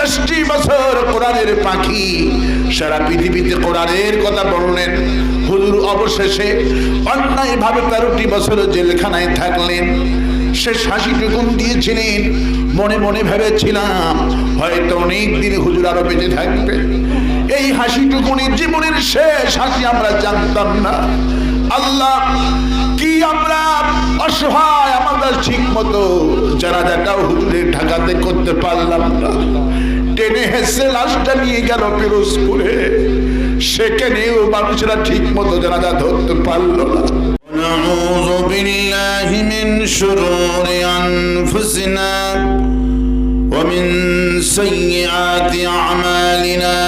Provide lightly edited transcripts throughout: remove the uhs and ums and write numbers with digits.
50টি বছর কোরআনের পাখি সারা পৃথিবীতে কোরআনের কথা বললেন। হুজুর অবশেষে অন্যায়ভাবে 13টি বছর জেলখানায় থাকলেন। শেষ হাসিটুকুন দিয়েছিলেন। মনে মনে ভেবেছিলাম হয়তো অনেক দিন হুজুর আরো বেঁচে থাকবে। এই হাসিটুকুনি জীবনের শেষ হাসি আমরা জানতাম না। আল্লাহ কি আমরা অসহায়, আমরা ঠিক মতো জানাজাটাও হুজুরের ঢাকাতে করতে পারলাম না। টেনে হেসে লাশটা নিয়ে গেল পিরোজপুরে, সেখানেও মানুষরা ঠিক মতো জানাজা ধরতে পারলো না। نعوذ بالله من شرور أنفسنا ومن سيئات أعمالنا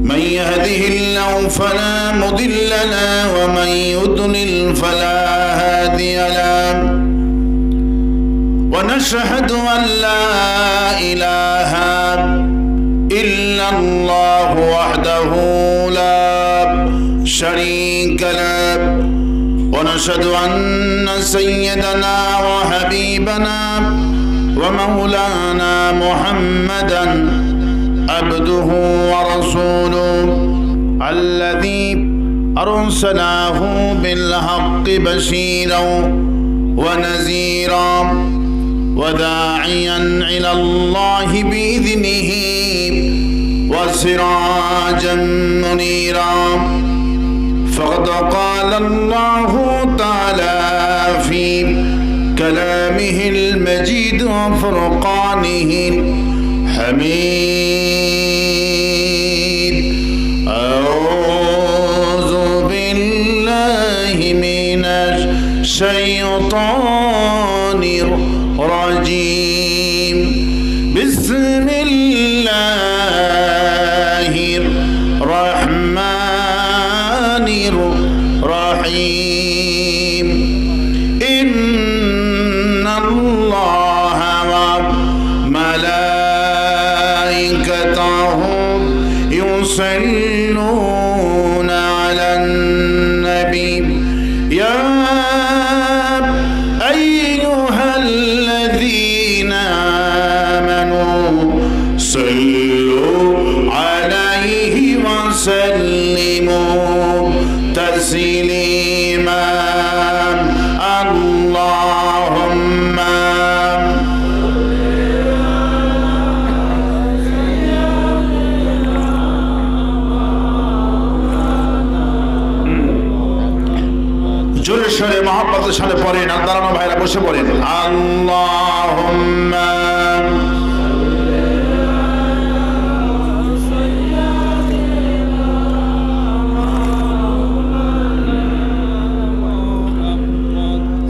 من يهده الله فلا مضل له ومن يضلل فلا هادي له ونشهد أن لا إله إلا الله وحده لا شريك له ونشهد أن سيدنا وحبيبنا ومولانا محمدا عبده ورسوله الذي أرسله بالحق بشيرا ونذيرا وداعيا إلى الله بإذنه وسراجا منيرا فقد قال الله تعالى في كلامه المجيد وفرقانه الحميد أعوذ بالله من الشيطان الرجيم بسم الله الرحمن الرحيم إن الله وملائكته يصلون على النبي يا أيها الذين آمنوا صلوا عليه وسلموا تسليما اللهم জোরে সরে মহব্বতের সাথে পড়েন। আর দাঁড়ানো ভাইরা বসে পড়েন। اللهم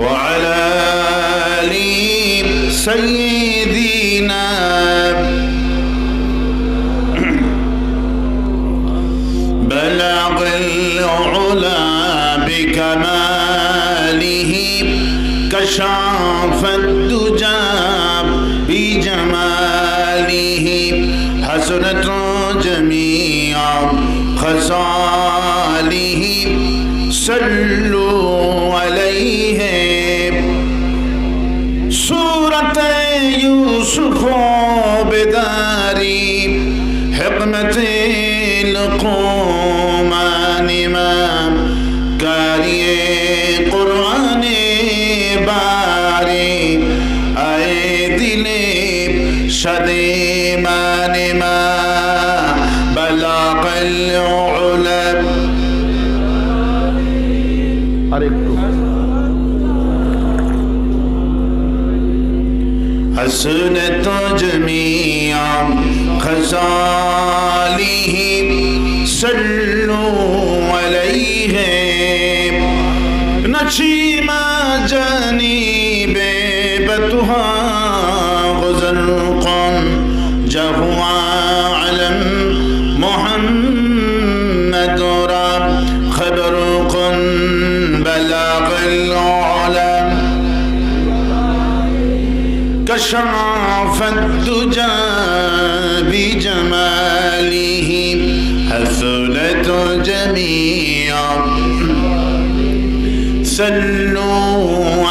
وعلى آل سيدنا بلغ العلا بكماله كشف الدجى بجماله حسنت جميع خصاله صلوا عليه سورة يوسف بداري حكمة القرآن إمام كاري قرآن باري آئے دل شدی مان ما بلغ العلم حسنت جميع خصاله صلوا عليه نشيما جانب بتها غزرقا جهوا علم محمد رب خبرق بلغ العالم كشف الدجى بجماله حسنت جميع صلوا